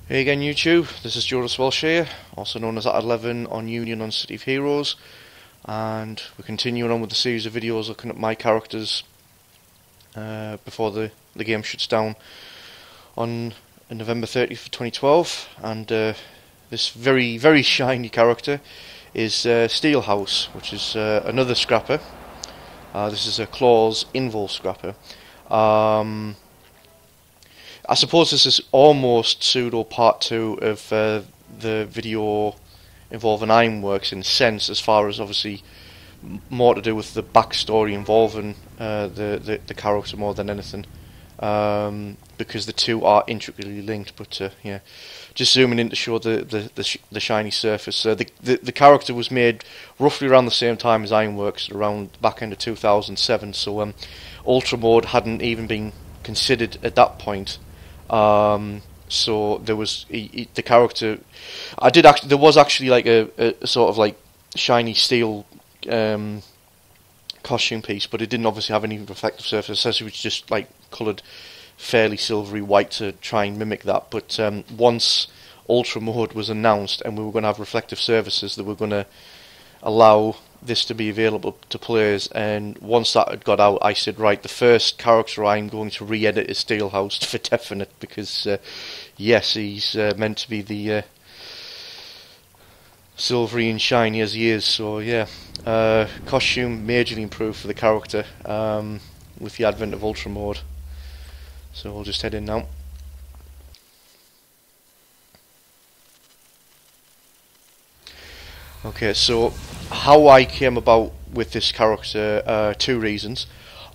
Hey again YouTube, this is Jonas Welsh here, also known as at11 on Union on City of Heroes, and we're continuing on with the series of videos looking at my characters before the game shuts down on November 30th, 2012, and this very shiny character is Steelhouse, which is another scrapper. This is a Claws Invul scrapper. I suppose this is almost pseudo part 2 of the video involving Ironworks in a sense, as far as obviously more to do with the backstory involving the character more than anything, because the two are intricately linked. But yeah, just zooming in to show the shiny surface. The character was made roughly around the same time as Ironworks, around the back end of 2007. So Ultra Mode hadn't even been considered at that point. So there was the character. There was actually like a sort of like shiny steel costume piece, but it didn't obviously have any reflective surface. It was just like coloured fairly silvery white to try and mimic that. But once Ultra Mode was announced and we were going to have reflective surfaces that were going to allow this to be available to players, and once that had got out, I said, right, the first character I'm going to re-edit is Steelhouse for definite, because yes, he's meant to be the silvery and shiny as he is. So yeah, costume majorly improved for the character with the advent of Ultra Mode. So we'll just head in now. Okay, so how I came about with this character, two reasons.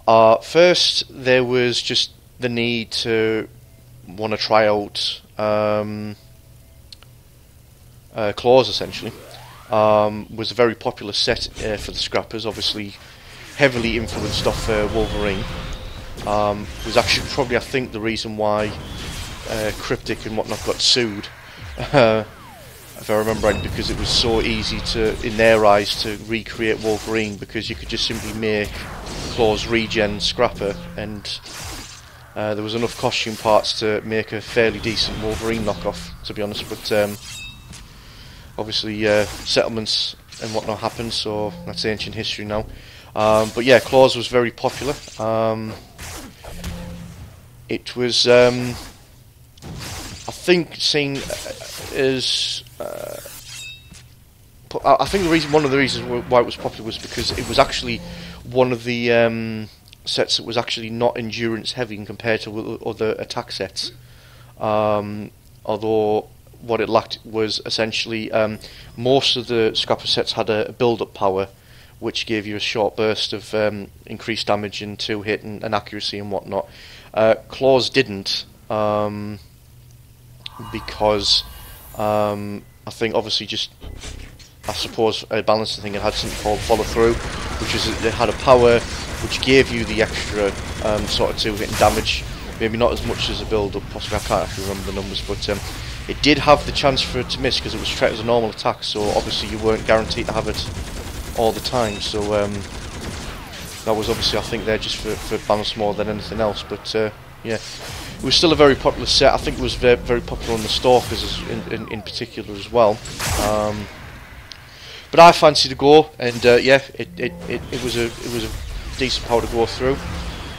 First, there was just the need to want to try out Claws, essentially. Was a very popular set for the scrappers, obviously heavily influenced off Wolverine. Was actually probably, I think, the reason why Cryptic and whatnot got sued. If I remember right, because it was so easy to, in their eyes, to recreate Wolverine, because you could just simply make Claws regen scrapper, and there was enough costume parts to make a fairly decent Wolverine knockoff, to be honest. But obviously settlements and whatnot happened, so that's ancient history now. But yeah, Claws was very popular. It was, I think, seen as I think one of the reasons why it was popular was because it was actually one of the sets that was actually not endurance heavy compared to other attack sets. Although what it lacked was essentially most of the scrapper sets had a build-up power, which gave you a short burst of increased damage and 2-hit and accuracy and whatnot. Claws didn't, because I think obviously just, I suppose, a balancing thing. It had something called follow through, which is it had a power which gave you the extra sort of 2-hit and damage. Maybe not as much as a build up, possibly. I can't actually remember the numbers, but it did have the chance for it to miss because it was treated as a normal attack. So obviously you weren't guaranteed to have it all the time. So that was obviously, I think, there just for balance more than anything else. But yeah, it was still a very popular set. I think it was very popular on the Stalkers in particular as well. But I fancied to go, and yeah, it was a decent power to go through.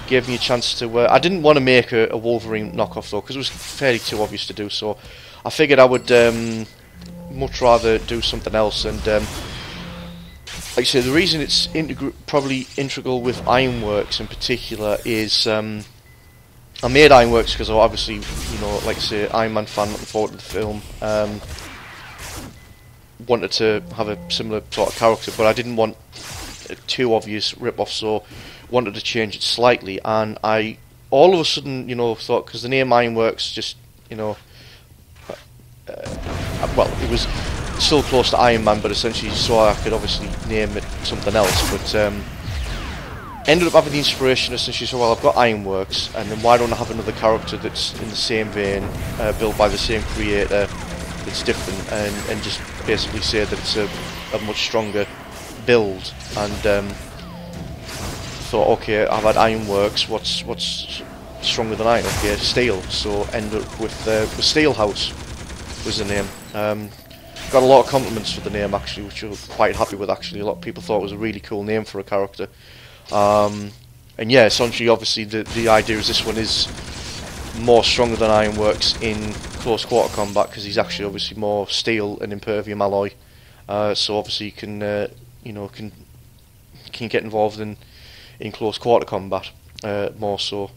Gave me a chance to. I didn't want to make a Wolverine knockoff though, because it was fairly too obvious to do. So I figured I would much rather do something else. And like I say, the reason it's probably integral with Ironworks in particular is I made Ironworks because I obviously, you know, like I say, Iron Man fan, looking forward to the film. Wanted to have a similar sort of character, but I didn't want a too obvious rip-off, so wanted to change it slightly. And I all of a sudden, you know, thought, because the name Ironworks just, you know, well, it was still close to Iron Man, but essentially so I could obviously name it something else. But ended up having the inspiration essentially, so well, I've got Ironworks, and then why don't I have another character that's in the same vein, built by the same creator, that's different, and just basically say that it's a much stronger build. And thought, okay, I've had Ironworks, what's stronger than iron? Okay, steel. So end up with Steelhouse. was the name. Got a lot of compliments for the name actually, which I'm quite happy with actually. A lot of people thought it was a really cool name for a character. And yeah, essentially, obviously, the idea is this one is more stronger than Ironworks in close quarter combat because he's actually obviously more steel and impervium alloy. So obviously, you can can get involved in close quarter combat more so.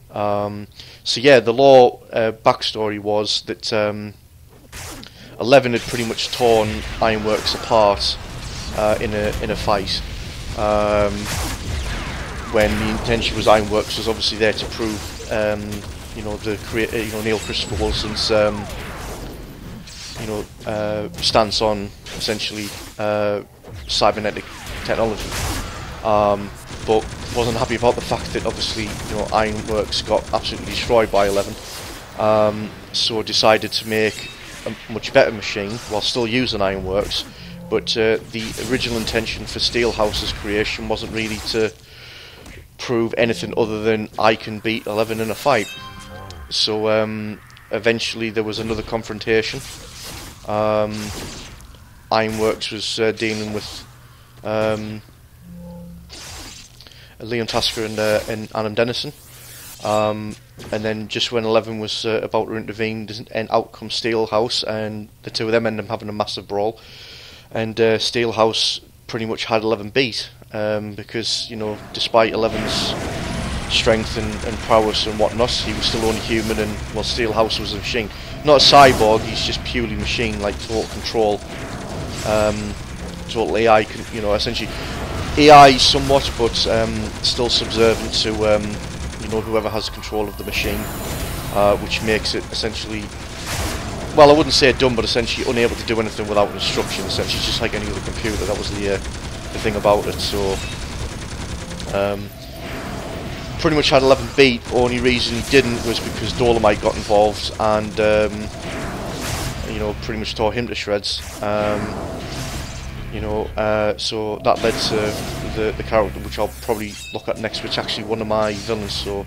So yeah, the lore backstory was that 11 had pretty much torn Ironworks apart in a fight. When the intention was Ironworks was obviously there to prove, the Neil Christopher Wilson's, stance on essentially cybernetic technology, but wasn't happy about the fact that obviously Ironworks got absolutely destroyed by 11, so decided to make a much better machine while still using Ironworks. But the original intention for Steelhouse's creation wasn't really to prove anything other than I can beat 11 in a fight. So eventually there was another confrontation. Ironworks was dealing with Leon Tasker and Adam Dennison. And then just when 11 was about to intervene, and out comes Steelhouse, and the two of them end up having a massive brawl. And Steelhouse pretty much had 11 beat, because, despite 11's strength and prowess and whatnot, he was still only human, and, well, Steelhouse was a machine. Not a cyborg, he's just purely machine, like total control, total AI, essentially AI somewhat, but still subservient to, whoever has control of the machine, which makes it essentially, well, I wouldn't say dumb, but essentially unable to do anything without instruction. Essentially, just like any other computer. That was the thing about it. So, pretty much had 11 beat. Only reason he didn't was because Dolomite got involved and, pretty much tore him to shreds. So that led to the character, which I'll probably look at next, which is actually one of my villains. So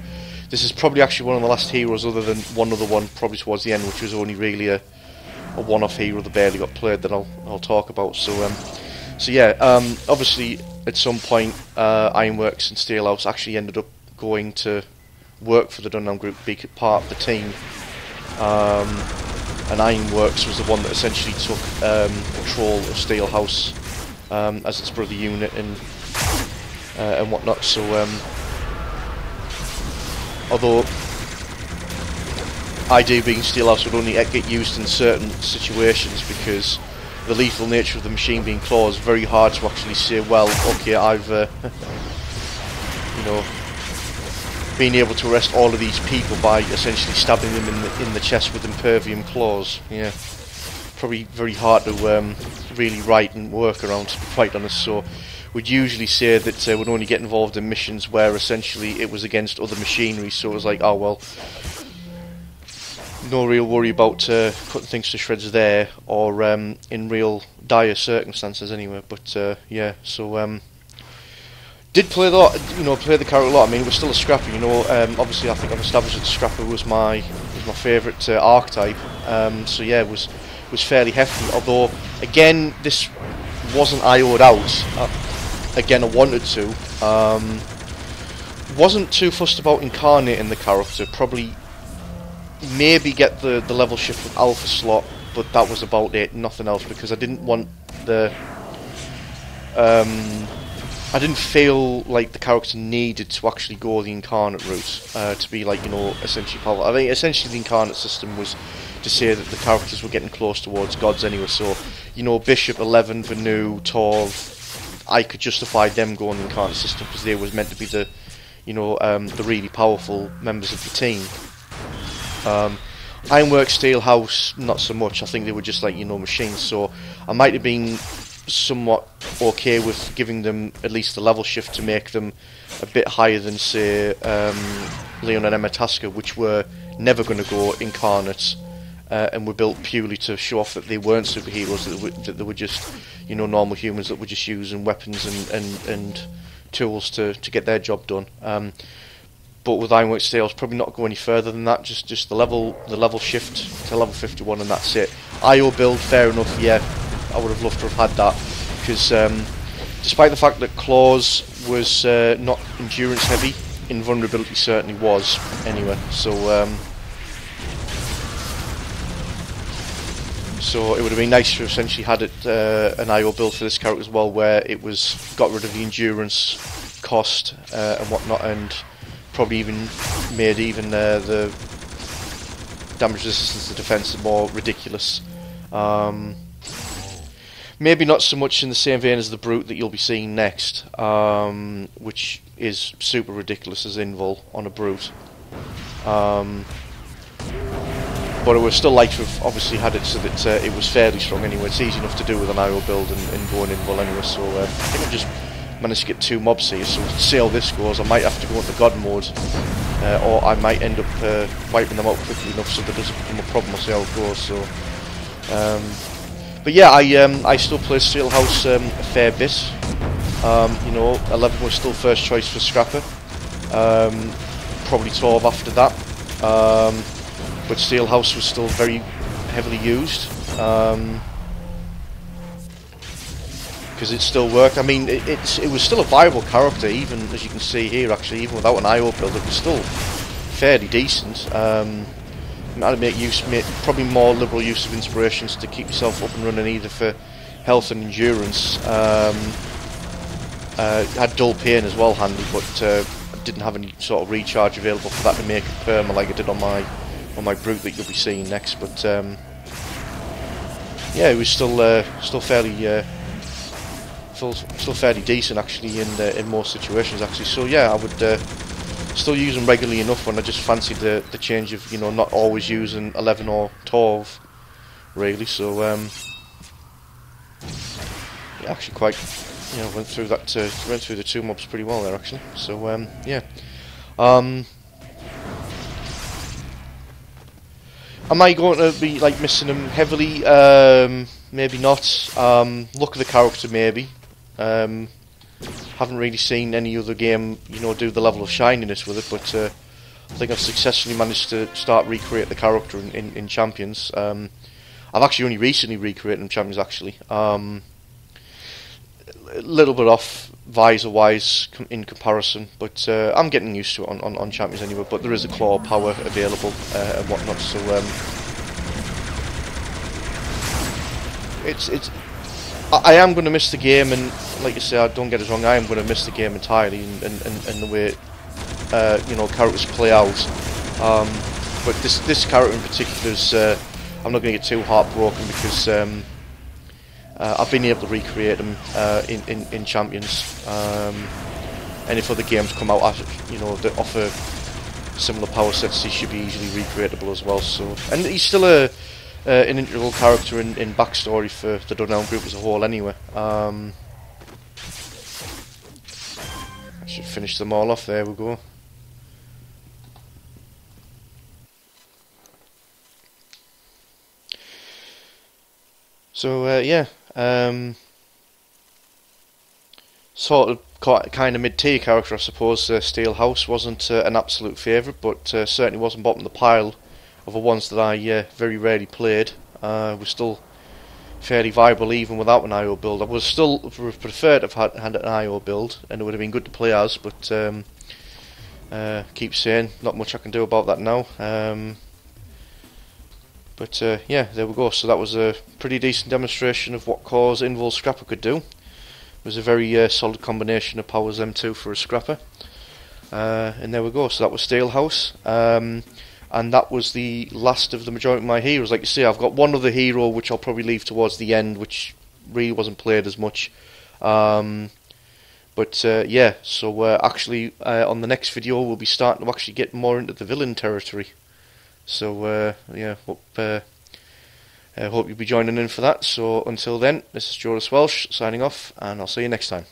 this is probably actually one of the last heroes, other than one other one, probably towards the end, which was only really a one-off hero that barely got played, that I'll talk about. So yeah, obviously at some point Ironworks and Steelhouse actually ended up going to work for the Dunham Group, be part of the team. And Ironworks was the one that essentially took control of Steelhouse as its brother unit and whatnot. So although ID being Steelhouse would only get used in certain situations because the lethal nature of the machine being clawed is very hard to actually say, well, okay, I've being able to arrest all of these people by essentially stabbing them in the chest with impervium claws. Yeah, probably very hard to really write and work around, to be quite honest. So we'd usually say that we'd only get involved in missions where essentially it was against other machinery. So it was like, oh well, no real worry about cutting things to shreds there, or in real dire circumstances anyway. But yeah, so did play the character a lot. I mean, it was still a scrapper. Obviously I think I've established that the scrapper was my favourite archetype. So yeah, it was fairly hefty. Although again, this wasn't IO'd out. Again, I wanted to. Wasn't too fussed about incarnating the character. Probably maybe get the level shift with alpha slot, but that was about it. Nothing else, because I didn't want the I didn't feel like the character needed to actually go the incarnate route to be like, essentially powerful. I mean, essentially the incarnate system was to say that the characters were getting close towards gods anyway. So, Bishop, 11, Vanu, Torv, I could justify them going the incarnate system because they was meant to be the, the really powerful members of the team. Ironworks, Steelhouse, not so much. I think they were just like, machines. So I might have been somewhat okay with giving them at least the level shift to make them a bit higher than, say, Leon and Emma Tasker, which were never going to go incarnate and were built purely to show off that they weren't superheroes, that they were just, normal humans that were just using weapons and tools to get their job done. but with Ironworks Steel, probably not go any further than that. Just the level shift to level 51, and that's it. IO build, fair enough. Yeah, I would have loved to have had that, because despite the fact that Claws was not endurance heavy, Invulnerability certainly was. Anyway, so it would have been nice to have essentially had it an IO build for this character as well, where it was got rid of the endurance cost and whatnot, and probably even made even the damage resistance to defense more ridiculous. Maybe not so much in the same vein as the Brute that you'll be seeing next, which is super ridiculous as Invul on a Brute. But it would still like to have obviously had it so that it was fairly strong anyway. It's easy enough to do with an IO build and going Invul anyway, so I think I've just managed to get 2 mobs here, so to see how this goes, I might have to go into God mode, or I might end up wiping them out quickly enough so that doesn't become a problem. I'll see how it goes. So, but yeah, I still play Steelhouse a fair bit. You know, 11 was still first choice for Scrapper, probably 12 after that, but Steelhouse was still very heavily used, because it still worked. I mean, it was still a viable character, even as you can see here. Actually, even without an IO build, it was still fairly decent. How to make probably more liberal use of inspirations to keep yourself up and running, either for health and endurance. Had dull pain as well handy, but I didn't have any sort of recharge available for that to make it perma like I did on my Brute that you'll be seeing next. But yeah, it was still fairly still fairly decent actually in most situations actually. So yeah, I would still use them regularly enough when I just fancied the change of, you know, not always using 11 or 12 really. So yeah, actually quite, you know, went through the 2 mobs pretty well there actually. So yeah, am I going to be like missing them heavily? Maybe not. Look at the character maybe. Haven't really seen any other game, you know, do the level of shininess with it, but I think I've successfully managed to start recreate the character in Champions. I've actually only recently recreated in Champions actually. A little bit off visor wise in comparison, but I'm getting used to it on Champions anyway. But there is a claw power available and whatnot, so I am going to miss the game, and like you say, don't get us wrong, I am going to miss the game entirely and the way you know, characters play out. But this character in particular is, I'm not going to get too heartbroken, because I've been able to recreate them in Champions, and if other games come out, you know, that offer similar power sets, he should be easily recreatable as well. So, and he's still an integral character in backstory for the Dunelm group as a whole anyway. I should finish them all off. There we go. So yeah, sort of kind of mid-tier character, I suppose. Steelhouse wasn't an absolute favourite, but certainly wasn't bottom of the pile of the ones that I very rarely played. Was still fairly viable even without an IO build. I would still prefer to have had an IO build, and it would have been good to play as, but keep saying, not much I can do about that now. But yeah, there we go. So that was a pretty decent demonstration of what cause Invul Scrapper could do. It was a very solid combination of powers M2 for a Scrapper. And there we go. So that was Steelhouse. And that was the last of the majority of my heroes. Like you see, I've got one other hero which I'll probably leave towards the end, which really wasn't played as much. But yeah, so actually on the next video we'll be starting to actually get more into the villain territory. So yeah, hope you'll be joining in for that. So until then, this is Joris Welsh signing off, and I'll see you next time.